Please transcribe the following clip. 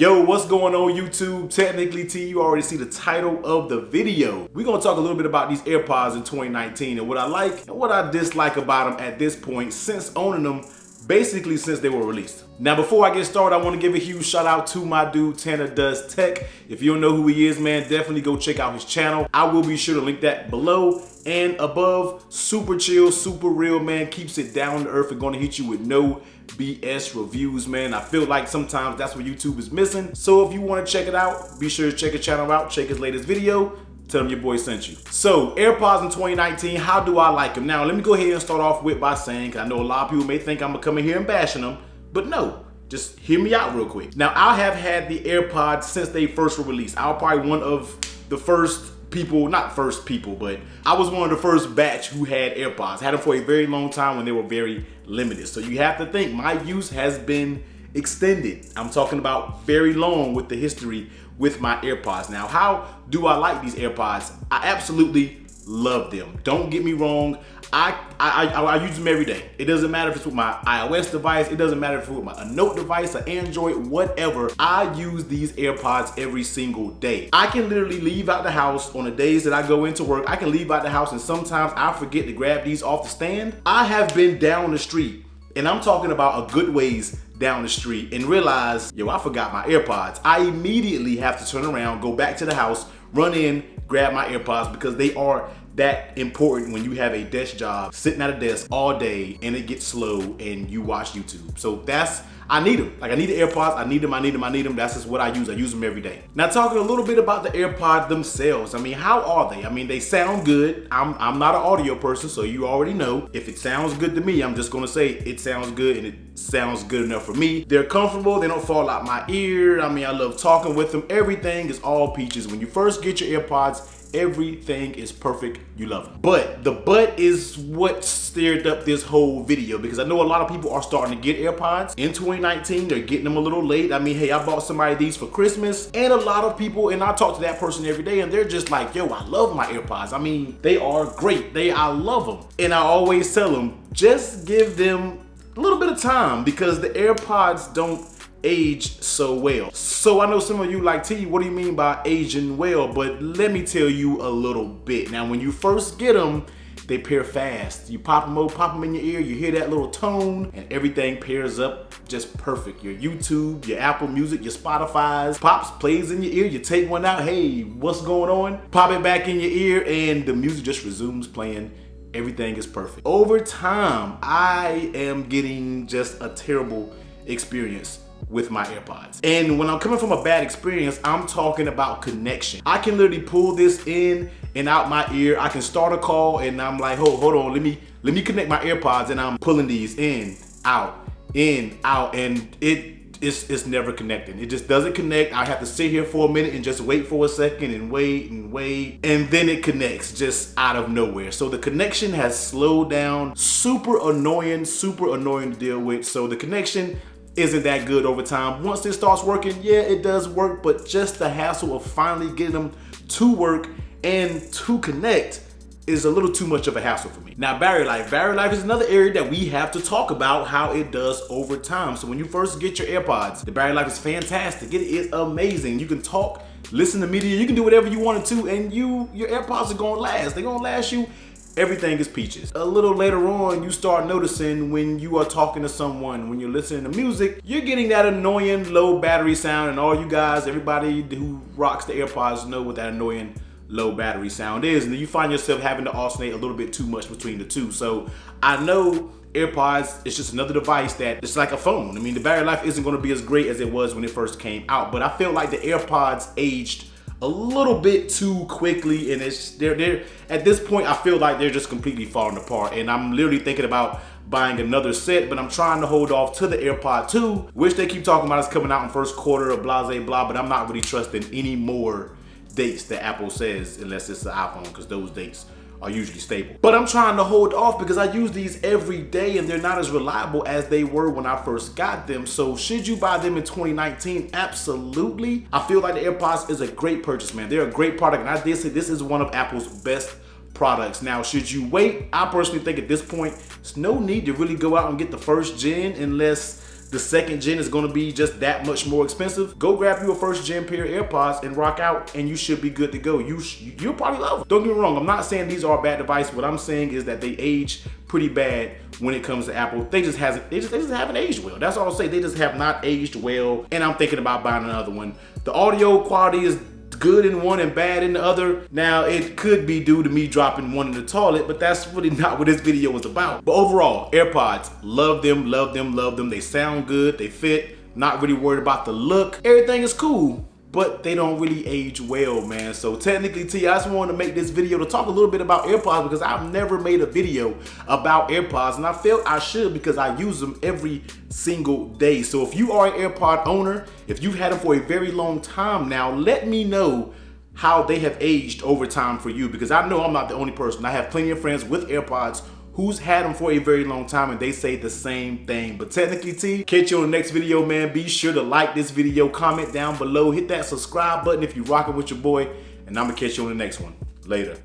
Yo, what's going on YouTube? Technically T, you already see the title of the video. We're gonna talk a little bit about these AirPods in 2019 and what I like and what I dislike about them at this point since owning them, basically since they were released. Now before I get started, I wanna give a huge shout out to my dude Tanna Does Tech. If you don't know who he is, man, definitely go check out his channel. I will be sure to link that below and above. Super chill, super real, man. Keeps it down to earth and gonna hit you with no BS reviews, man. I feel like sometimes that's what YouTube is missing. So if you want to check it out, be sure to check his channel out, check his latest video, tell him your boy sent you. So AirPods in 2019, how do I like them? Now let me go ahead and start off with by saying, 'cause I know a lot of people may think I'm gonna come in here and bashing them, but no, just hear me out real quick. Now I have had the AirPods since they first were released. I was probably one of the first people, not first people, but I was one of the first batch who had AirPods. Had them for a very long time when they were very limited. So you have to think my use has been extended. I'm talking about very long with the history with my AirPods. Now, how do I like these AirPods? I absolutely love them. Don't get me wrong. I use them every day. It doesn't matter if it's with my iOS device. It doesn't matter if it's with a Note device, an Android, whatever. I use these AirPods every single day. I can literally leave out the house on the days that I go into work. I can leave out the house and sometimes I forget to grab these off the stand. I have been down the street, and I'm talking about a good ways down the street, and realize, yo, I forgot my AirPods. I immediately have to turn around, go back to the house, run in, grab my AirPods, because they are that important when you have a desk job, sitting at a desk all day and it gets slow and you watch YouTube. So I need them. Like I need the AirPods, I need them. That's just what I use them every day. Now talking a little bit about the AirPods themselves. I mean, how are they? I mean, they sound good. I'm not an audio person, so you already know. If it sounds good to me, I'm just gonna say it sounds good and it sounds good enough for me. They're comfortable, they don't fall out my ear. I mean, I love talking with them. Everything is all peaches. When you first get your AirPods, everything is perfect, you love them. But the is what stirred up this whole video, because I know a lot of people are starting to get AirPods in 2019. They're getting them a little late. I mean, hey, I bought somebody these for Christmas, and a lot of people, and I talk to that person every day, and they're just like, yo, I love my AirPods. I mean, they are great. I love them. And I always tell them, just give them a little bit of time, because the AirPods don't age so well. So I know some of you like, T, what do you mean by aging well? But let me tell you a little bit. Now, when you first get them, they pair fast. You pop them in your ear, you hear that little tone, and everything pairs up just perfect. Your YouTube, your Apple Music, your Spotify's plays in your ear. You take one out, hey, what's going on? Pop it back in your ear, and the music just resumes playing. Everything is perfect. Over time, I am getting just a terrible experience with my AirPods. And when I'm coming from a bad experience, I'm talking about connection. I can literally pull this in and out my ear. I can start a call and I'm like, hold on, let me connect my AirPods, and I'm pulling these in, out, and it's never connecting. It just doesn't connect. I have to sit here for a minute and just wait for a second and wait, and then it connects just out of nowhere. So the connection has slowed down. Super annoying to deal with. So the connection isn't that good over time. Once it starts working, yeah, it does work, but just the hassle of finally getting them to work and to connect is a little too much of a hassle for me. Now, battery life. Battery life is another area that we have to talk about how it does over time. So when you first get your AirPods, the battery life is fantastic. It is amazing. You can talk, listen to media, you can do whatever you wanted to, and your AirPods are gonna last. They're gonna last you. Everything is peaches. A little later on, you start noticing when you are talking to someone, when you're listening to music, you're getting that annoying low battery sound, and all you guys, everybody who rocks the AirPods know what that annoying low battery sound is, and then you find yourself having to alternate a little bit too much between the two. So I know AirPods is just another device that it's like a phone. I mean, the battery life isn't gonna be as great as it was when it first came out, but I feel like the AirPods aged a little bit too quickly, and they're at this point I feel like they're just completely falling apart, and I'm literally thinking about buying another set, but I'm trying to hold off to the AirPod 2, which they keep talking about is coming out in first quarter of blah blah, but I'm not really trusting any more dates that Apple says unless it's the iPhone, because those dates are usually stable. But I'm trying to hold off because I use these every day and they're not as reliable as they were when I first got them. So should you buy them in 2019? Absolutely. I feel like the AirPods is a great purchase, man. They're a great product, and I did say this is one of Apple's best products. Now, should you wait? I personally think at this point, there's no need to really go out and get the first gen unless the second gen is gonna be just that much more expensive, go grab you a first gen pair of AirPods and rock out, and you should be good to go. You'll probably love them. Don't get me wrong, I'm not saying these are a bad device. What I'm saying is that they age pretty bad when it comes to Apple. They just haven't aged well. That's all I'll say. They just have not aged well, and I'm thinking about buying another one. The audio quality is good in one and bad in the other. Now, it could be due to me dropping one in the toilet, but that's really not what this video was about. But overall, AirPods, love them, love them, love them. They sound good, they fit, not really worried about the look. Everything is cool, but they don't really age well, man. So technically, T, I just wanted to make this video to talk a little bit about AirPods because I've never made a video about AirPods, and I felt I should because I use them every single day. So if you are an AirPod owner, if you've had them for a very long time now, let me know how they have aged over time for you, because I know I'm not the only person. I have plenty of friends with AirPods who's had them for a very long time, and they say the same thing. But technically, T, catch you on the next video, man. Be sure to like this video, comment down below, hit that subscribe button if you're rocking with your boy, and I'm gonna catch you on the next one. Later.